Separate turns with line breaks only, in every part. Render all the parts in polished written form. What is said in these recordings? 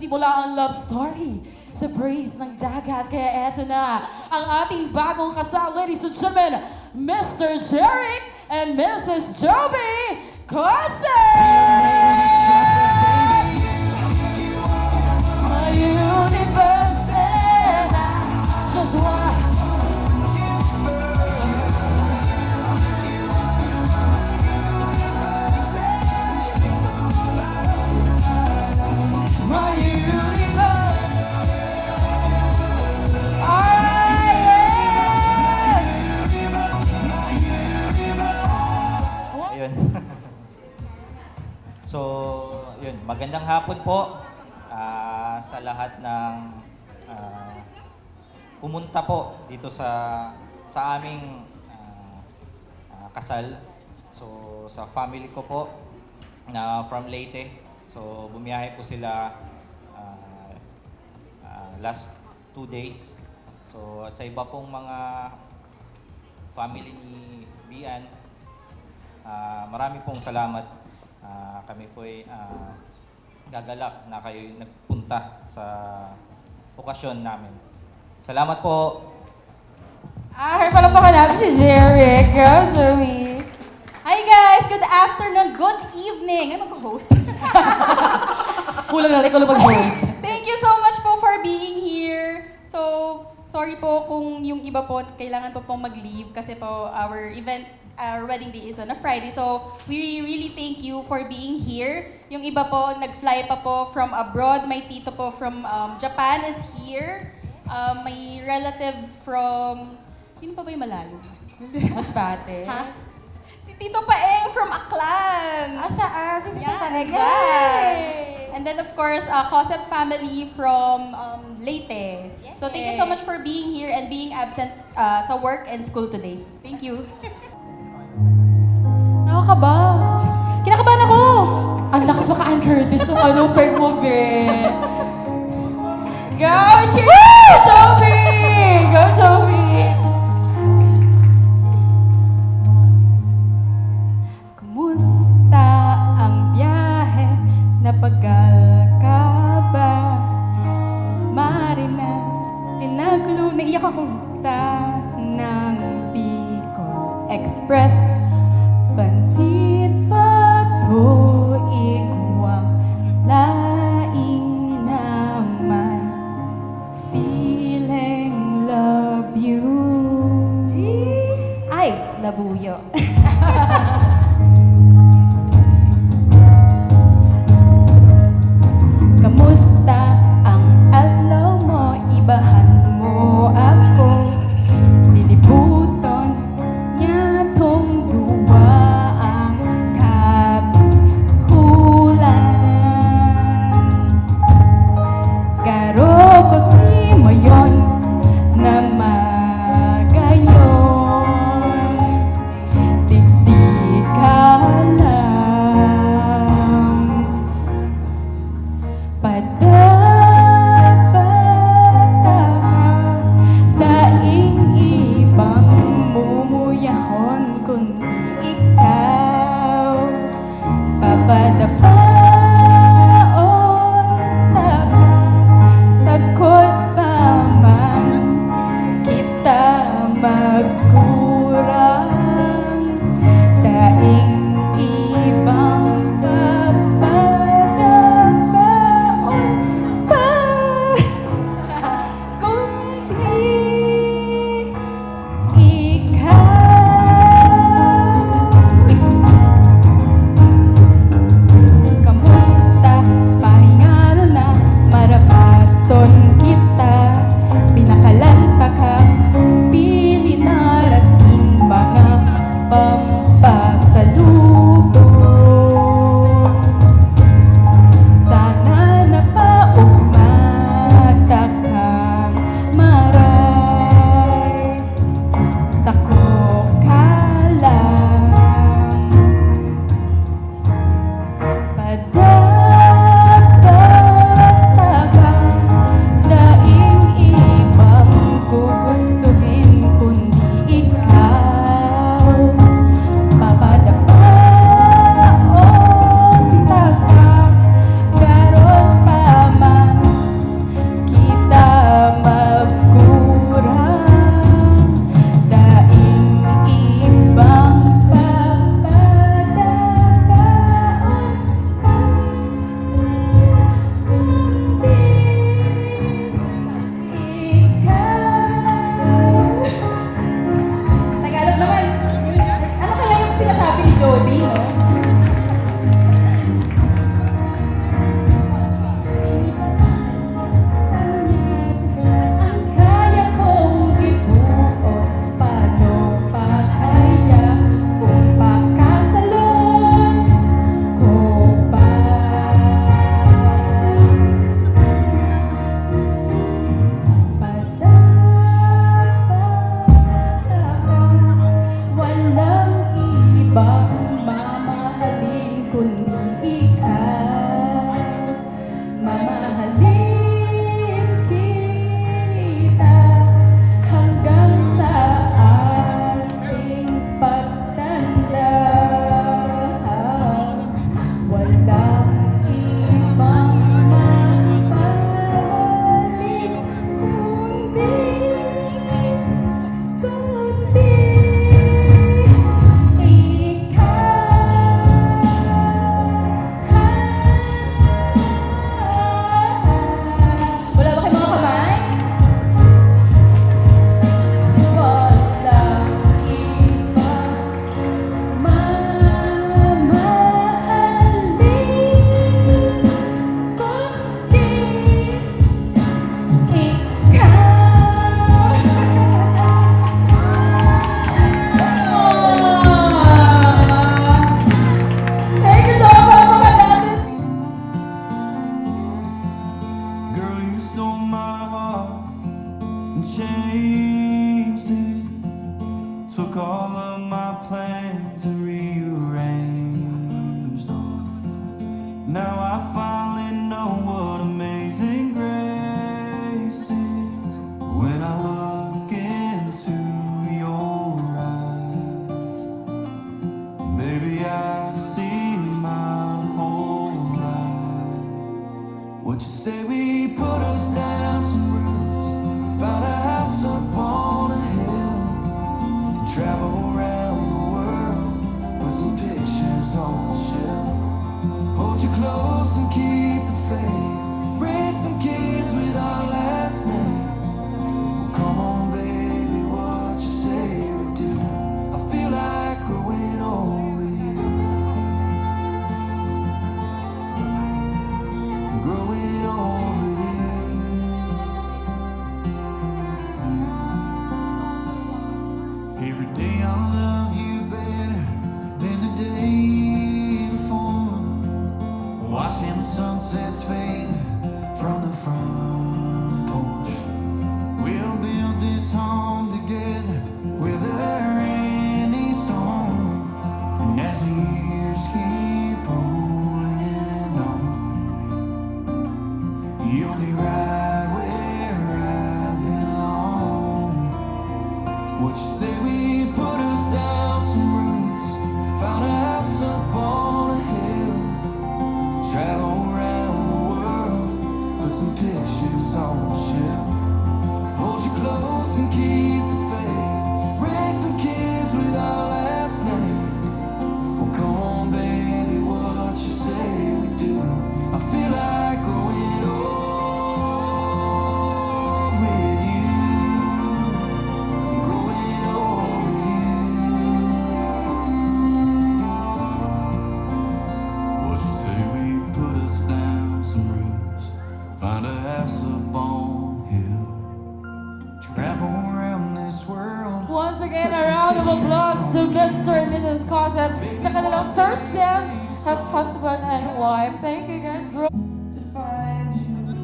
nagsimula ang love story sa breeze ng dagat. Kaya eto na ang ating bagong kasal, ladies and gentlemen, Mr. Jeric and Mrs. Joby Costa! My universe and I just want my universe. Ah, yes!
Ayun. So, yun, magandang hapon po sa lahat ng pumunta po dito sa aming kasal. So, sa family ko po na from Leyte. So, bumiyahe po sila last 2 days. So, at sa iba pong mga family ni Bian, marami pong salamat. Kami po ay gagalak na kayo nagpunta sa okasyon namin. Salamat po.
Palapakan natin si Jeric. Go, Joey.
Hi guys! Good afternoon, good evening! Ay, mag-host.
Kulang na ikaw lang mag-host.
Thank you so much po for being here. So, sorry po kung yung iba po kailangan po pong mag-leave kasi po our wedding day is on a Friday. So, we really thank you for being here. Yung iba po, nag-fly pa po from abroad. My tito po from Japan is here. My relatives from... Sino pa ba yung malayo?
Masbate.
Ha? Si Tito Paeng from Aklan.
Saan? Sige
Yeah,
pa rin.
Yay! And then of course, Cosep family from Leyte. So thank you so much for being here and being absent sa work and school today. Thank you.
Nakakaba. Kinakabahan ako. Ang lakas baka Ann Curtis ng anong peg mo, be. Go, cheers! Joby! Go, Joby!
Kumusta ang biyahe? Napagal ka ba? Marina, pinaglo, naiyak akong ta ng Bicol Express. Pansit pa tuig wang laing naman. Sileng love you. Ay, labuyo. Kamusta ang adlaw mo? Ibahan mo ako. Lilibuton niya tong duwa ang kapikulan. Garo ko si Mayon na magayon. Digdig ka lang. Padapata ka, daing ibang mumuyahon kundi ikaw. Papadapaon na ka, sagot pa man kita magkurang. Daing ibang papadapaon Mamahalin kita hanggang sa ating pagtanda. Walang ibang mamahalin kundi ikaw. Wala ba kayong mga kamay? Walang ibang mamahalin kundi
Thank you so much, mga Daddies!
Girl, you stole my heart and changed it. Took all of my plans and rearranged them. Now I finally know what amazing grace is. When I look into your eyes, baby, I see my whole life. What you say we put us down some roots, found a house up on a hill, travel around the world, put some pictures on the shelf. Hold you close and keep the faith, raise some kids with our last name. Come on, baby, what you say we do? I feel like growing old with you. Growing old with you. Every day I love you better than the day before. Watching the sunsets fade from the front porch. We'll build this home together, weather any storm. And as the years keep rolling on, you'll be right where I belong. What you say we put us down some roots, found a house up on a hill, travel around the world, put some pictures on the shelf. Hold you close and keep the faith, raise some kids with our last name. Well, come on, baby, what you say we do? I feel like growing old with you. Growing old with you. What you say we put us down some roots, find a house up on hill, travel around this world.
Once again, a round of applause to Mr. and Mrs. Cosette sa kanilang first dance as husband and wife. Thank you guys.
To find you.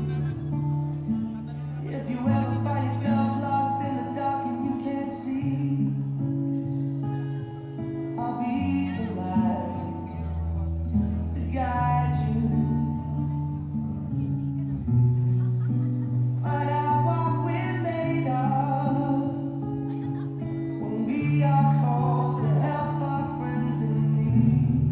If you ever find yourself lost in the dark and you can't see, I'll be the light to guide you. Find out what we're made of when we are called to help our friends in need.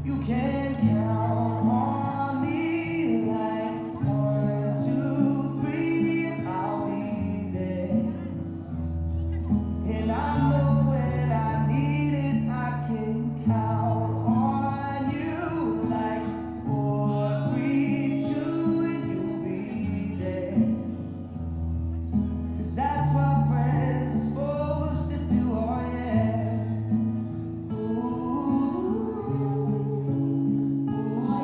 You can count on me like 1, 2, 3, I'll be there. And I know when I need it, I can count on you like 4, 3, 2, and you'll be there. 'Cause that's what friends are supposed to do, oh yeah. Ooh.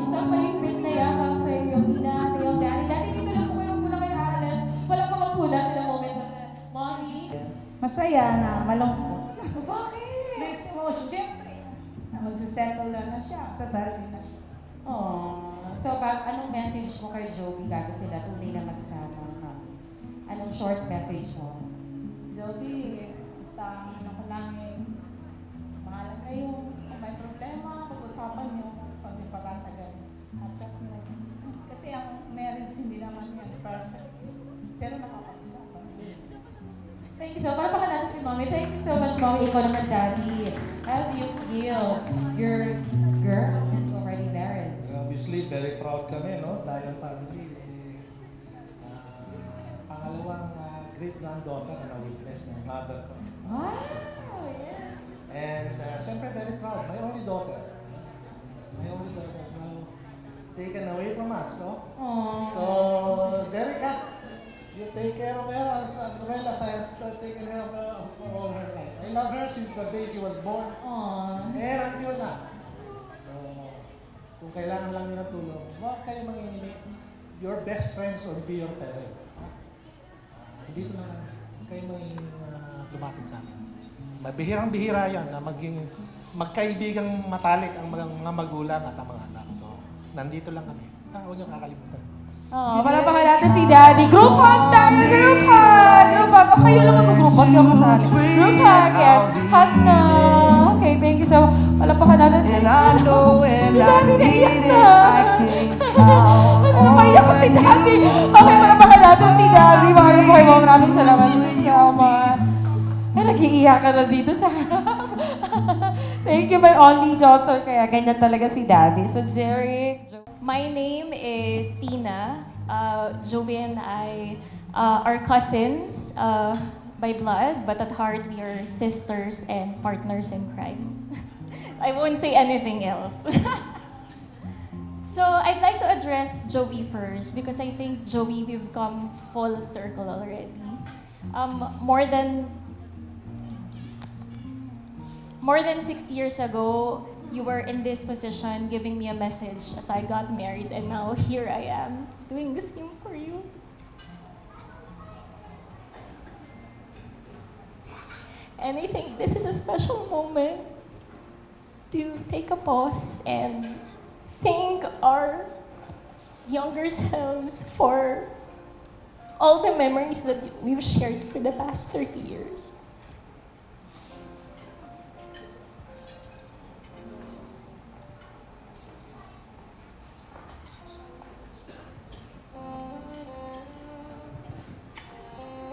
Isang mahigpit na yakap sa iyong ina, iyong daddy. Daddy, dito lang po kayo muna kay Alice. Walang mga pula na moment. Mommy?
Masaya na malungkot.
Bakit?
Mixed emotion, siyempre. Na magsisettle na siya, sasali na siya.
Oh, so anong message mo kay Joby bago sila tunay na magsama? Ha? Anong short message mo?
Joby, basta ano ko lang mahalan kayo. Kung may problema, pag-usapan niyo pag may pagkatagal. At siya
much, Mommy. Ikaw naman, Daddy. How do you feel? Your girl is already married.
Obviously, very proud kami, no? Tayo family. Pangalawang great-granddaughter na witness ng mother ko.
Wow! Yeah.
And siyempre, very proud. My only daughter. My only daughter is now taken away from us, no?
Aww.
So, Jerica, you take care of her as well as I have taken care of her for all her life. I love her since the day she was born.
Aww.
And until now. So, kung kailangan lang nyo ng tulong, huwag kayo manginimi. Your best friends will be your parents. Dito na lang. Huwag kayo manginimi lumapit sa amin. Mabihirang-bihira yan na magkaibigang matalik ang mga magulang at ang mga anak. So, nandito lang kami. Huwag nyo kakalimutan.
Oh, palapakan natin si Daddy. Group hug tayo! Group hug! Group hug! O kayo lang mag-group hug. Yung kasali. Group hug! Yan. Hug na! Okay, thank you so much. Palapakan natin.
And I know when
Si
I
Daddy naiyak
need it,
na.
I can count
Ano, maiyak ko si Daddy. Okay, palapakan natin si Daddy. Maraming po kayo. Maraming salamat. This is Selma. Ay, nag-iiyak ka na dito sa harap. Thank you, my only daughter. Kaya ganyan talaga si Daddy. So, Jerry,
My name is Tina. Jovi and I are cousins by blood, but at heart we are sisters and partners in crime. I won't say anything else. So I'd like to address Jovi first because I think Jovi, we've come full circle already. More than 6 years ago, you were in this position giving me a message as I got married, and now here I am doing the same for you. And I think this is a special moment to take a pause and thank our younger selves for all the memories that we've shared for the past 30 years.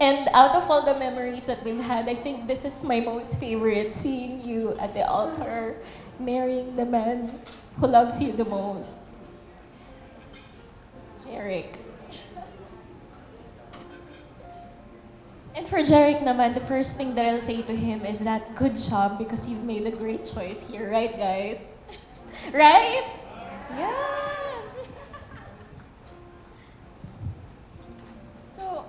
And out of all the memories that we've had, I think this is my most favorite, seeing you at the altar, marrying the man who loves you the most. Jeric. And for Jeric naman, the first thing that I'll say to him is that good job because you've made a great choice here, right guys? Right? Yes! So,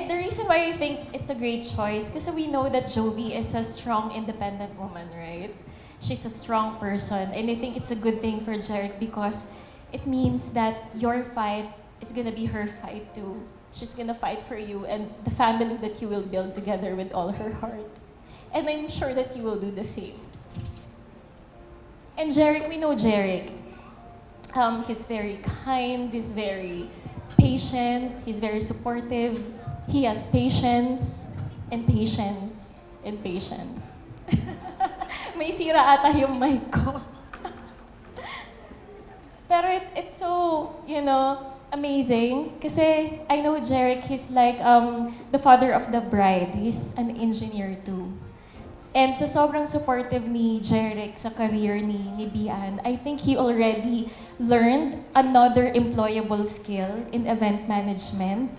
the reason why I think it's a great choice, because we know that Jovi is a strong, independent woman, right? She's a strong person, and I think it's a good thing for Jeric because it means that your fight is gonna be her fight too. She's gonna fight for you and the family that you will build together with all her heart. And I'm sure that you will do the same. And Jeric, we know Jeric. He's very kind, he's very patient, he's very supportive. He has patience and patience and patience. May sira ata yung mic ko. Pero it's so, amazing. Kasi I know Jeric, he's like the father of the bride. He's an engineer too. And sa sobrang supportive ni Jeric sa career ni Bian, I think he already learned another employable skill in event management.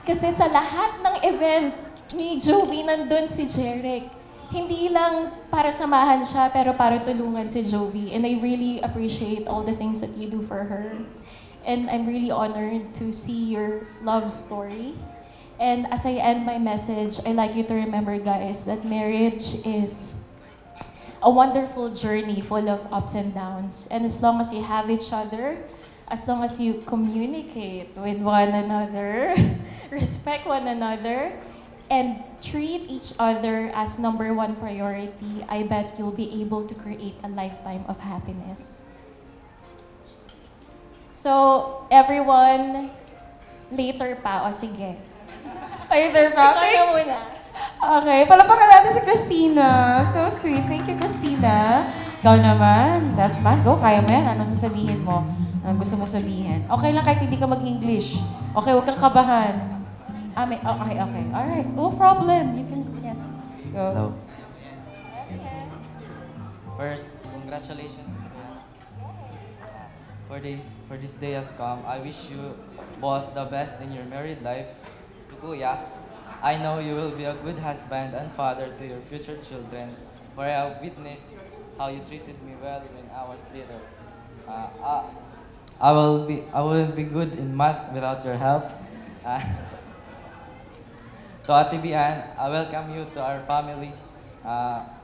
Kasi sa lahat ng event ni Jovi, nandun si Jeric. Hindi lang para samahan siya, pero para tulungan si Jovi. And I really appreciate all the things that you do for her. And I'm really honored to see your love story. And as I end my message, I'd like you to remember, guys, that marriage is a wonderful journey full of ups and downs. And as long as you have each other, as long as you communicate with one another, respect one another, and treat each other as number one priority, I bet you'll be able to create a lifetime of happiness. So, everyone, later pa, o sige.
later pa.
Ikaw na muna.
Okay, palapakan natin si Christina. So sweet. Thank you, Christina. Ikaw naman. That's fine. Go, kaya mo yan. Anong sasabihin mo? Anong gusto mo sabihin? Okay lang kahit hindi ka mag-English. Okay, huwag kang kabahan. Okay. Alright. No problem. You can, yes. Go.
Hello. First, congratulations. For this day has come. I wish you both the best in your married life. To Kuya, I know you will be a good husband and father to your future children. For I have witnessed how you treated me well when I was little. I will be good in math without your help. Uh, to Ate Bian, I welcome you to our family.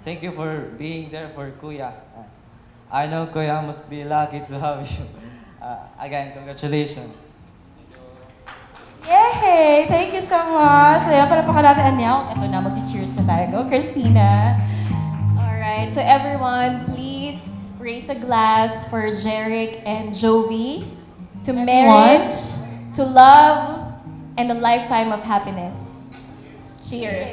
Thank you for being there for Kuya. I know Kuya must be lucky to have you. Again, congratulations.
Yay! Thank you so much. Ayan, palapakan natin Anyao. Ito na, mag-cheers na tayo. Go, Christina.
Alright, so everyone, please raise a glass for Jeric and Jovi to marriage, to love, and a lifetime of happiness. Cheers.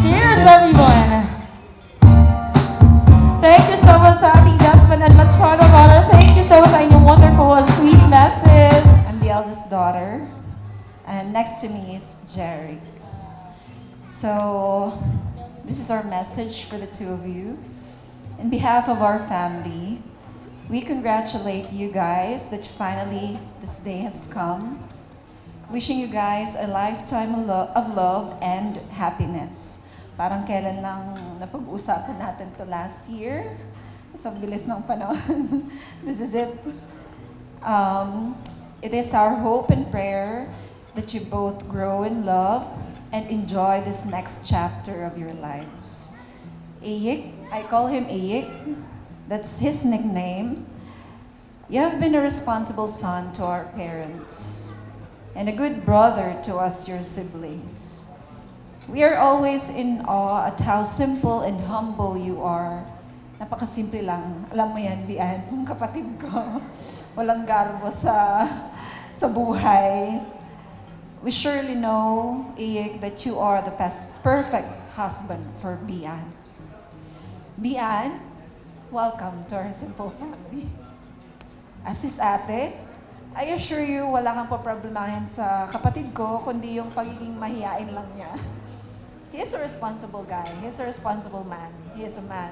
Cheers, everyone! Thank you so much sa ating Jasmine and Machado Mara. Thank you so much sa inyong wonderful and sweet message. I'm the eldest daughter. And next to me is Jerry. So, this is our message for the two of you. In behalf of our family, we congratulate you guys that finally this day has come. Wishing you guys a lifetime of love and happiness. Parang kailan lang napag-usapan natin to last year. Sa bilis ng panahon. This is it. It is our hope and prayer that you both grow in love and enjoy this next chapter of your lives. Ayik, I call him Ayik. That's his nickname. You have been a responsible son to our parents and a good brother to us, your siblings. We are always in awe at how simple and humble you are. Napakasimple lang. Alam mo yan, Bian, yung kapatid ko. Walang garbo sa buhay. We surely know, Iyek, that you are the perfect husband for Bian. Bian, welcome to our simple family. As his ate, I assure you, wala kang paproblemahin sa kapatid ko, kundi yung pagiging mahiyain lang niya. He is a responsible guy. He is a responsible man. He is a man.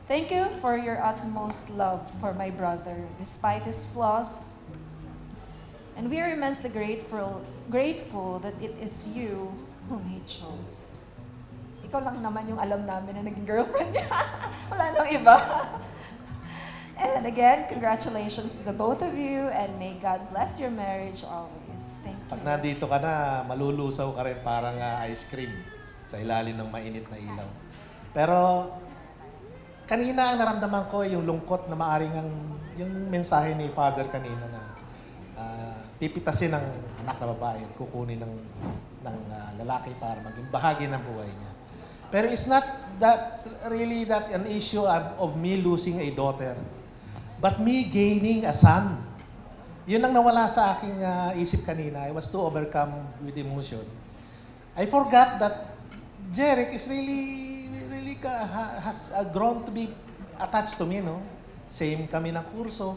Thank you for your utmost love for my brother, despite his flaws. And we are immensely grateful that it is you whom he chose. Ikaw lang naman yung alam namin na naging girlfriend niya. Wala nang iba. And again, congratulations to the both of you and may God bless your marriage always. Thank you.
Pag nandito ka na, malulusaw ka rin parang ice cream sa ilalim ng mainit na ilaw. Pero kanina ang naramdaman ko yung lungkot na maaring yung mensahe ni Father kanina na pipitasin ng anak na babae at kukunin ng lalaki para maging bahagi ng buhay niya. Pero it's not that really that an issue of me losing a daughter, but me gaining a son. Yun ang nawala sa aking isip kanina. I was too overcome with emotion. I forgot that Jeric is really has grown to be attached to me, no? Same kami ng kurso.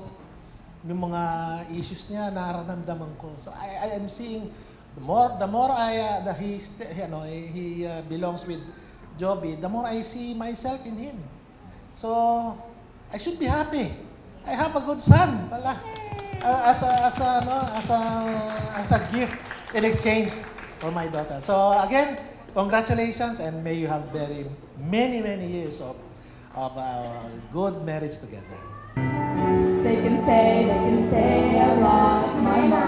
Yung mga issues niya, nararamdaman ko. So I am seeing the more that he belongs with Joby, the more I see myself in him. So I should be happy. I have a good son pala. As a gift in exchange for my daughter. So again, congratulations and may you have very many years of good marriage together.
They can say I lost my mind.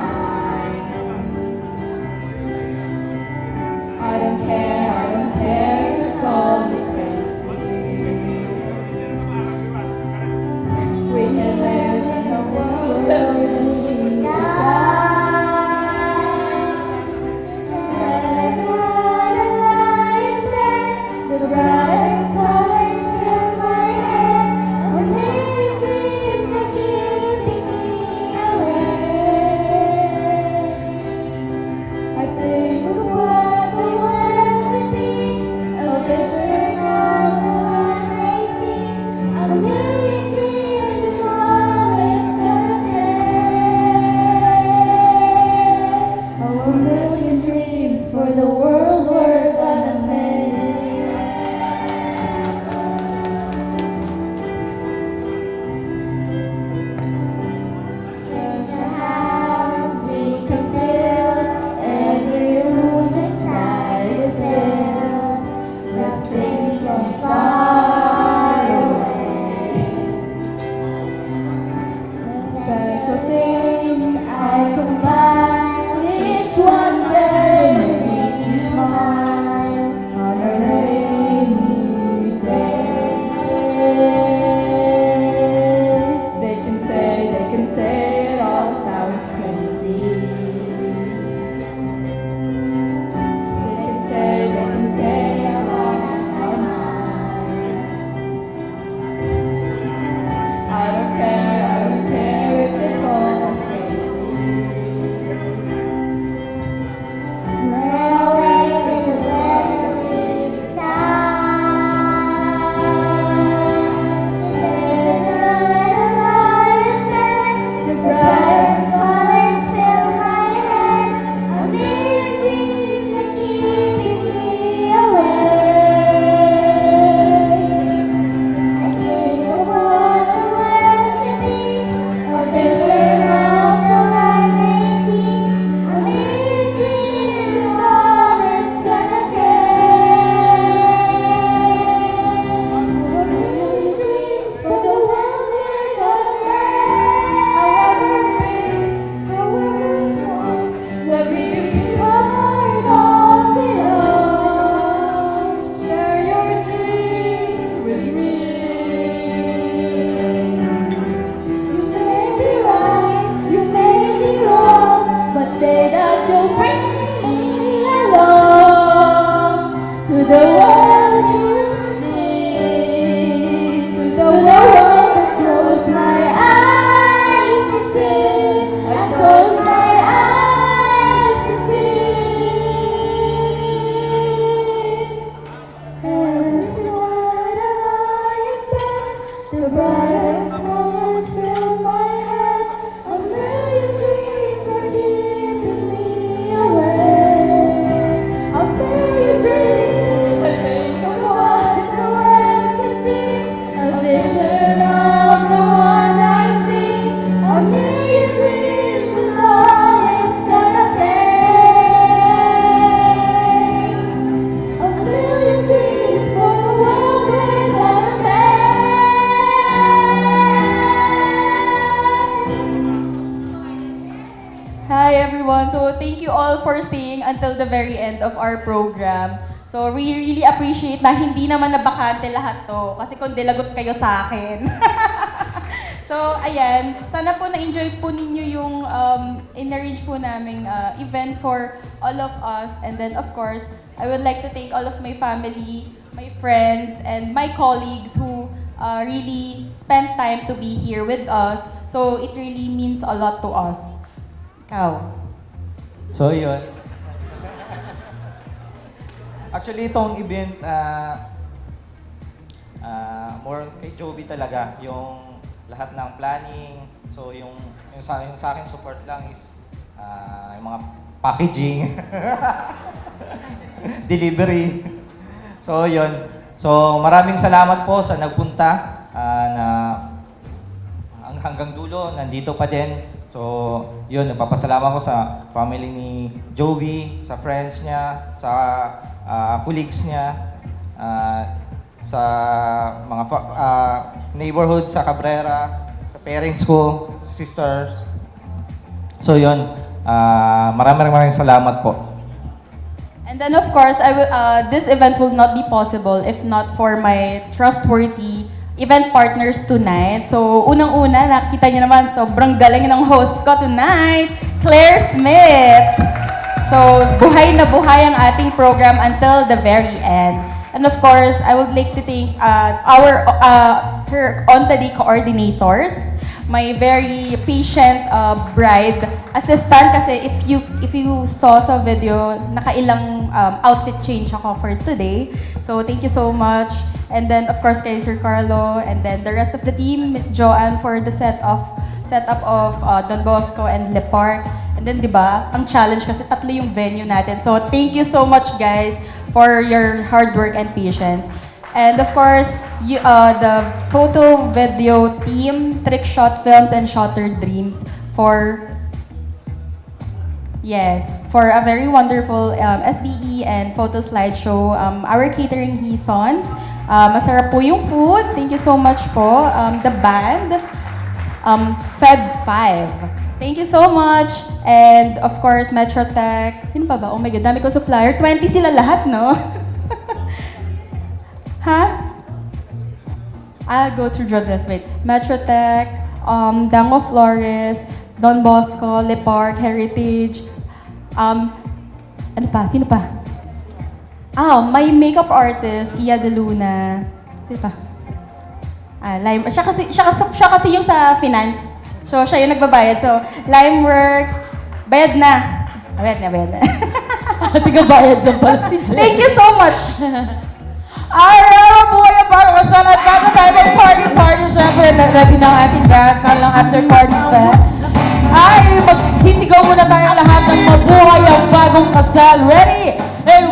I don't care to call me crazy. We can live in a world where we need the sun. The brightest stars fill my head when they keep keeping me away. as songs fill my head, a million dreams are keeping me awake. A million dreams that make of what the world could be, a vision of the one I see. A million dreams is all it's gonna take. A million dreams for the world we're gonna make.
Hi everyone. So thank you all for staying until the very end of our program. So we really appreciate na hindi naman nabakante lahat to kasi kundi lagot kayo sa akin. So ayan, sana po na-enjoy po ninyo yung in-arrange po naming event for all of us. And then of course, I would like to thank all of my family, my friends, and my colleagues who really spent time to be here with us. So it really means a lot to us. Ikaw.
So, yun. Actually, itong event, more kay Joby talaga. Yung lahat ng planning. So, yung sa akin support lang is yung mga packaging, delivery. So, yun. So, maraming salamat po sa nagpunta na hanggang dulo, nandito pa din. So, yun, nagpapasalamat ko sa family ni Jovi, sa friends niya, sa colleagues niya, sa mga neighborhood sa Cabrera, sa parents ko, sisters. So, yun, maraming salamat po.
And then of course, this event will not be possible if not for my trustworthy event partners tonight. So, unang-una, nakita niyo naman, sobrang galing ng host ko tonight, Claire Smith. So, buhay na buhay ang ating program until the very end. And of course, I would like to thank her on-the-day coordinators, my very patient bride assistant, kasi if you saw sa video, nakailang outfit change ako for today. So, thank you so much. And then, of course, kay Sir Carlo, and then the rest of the team, Miss Joanne for the setup of Don Bosco and Le Parc. And then, di ba, ang challenge kasi tatlo yung venue natin. So, thank you so much, guys, for your hard work and patience. And of course, the photo video team, Trick Shot Films and Shattered Dreams for a very wonderful SDE and photo slideshow. Our catering Hisons. Masarap po yung food. Thank you so much po. The band, Feb 5. Thank you so much. And of course, Metrotech. Sino pa ba? Oh my God, dami ko supplier. 20 sila lahat, no? Ha? I'll go through this. Wait. Metrotech, Dango Flores, Don Bosco, Le Parc, Heritage. Ano pa? Sino pa? My makeup artist, Iya De Luna. Sino pa? Lime. Siya kasi yung sa finance. So, siya yung nagbabayad. So, Limeworks. Bayad na. Bayad na.
Tiga-bayad na pala si Jen.
Thank you so much.
Araw po yung pag-usan at bago tayo mag-party. Siyempre, ready na ang ating dance. Lang after party set. Ay, magsisigaw muna tayong lahat ng mabuhay ang bagong kasal. Ready? And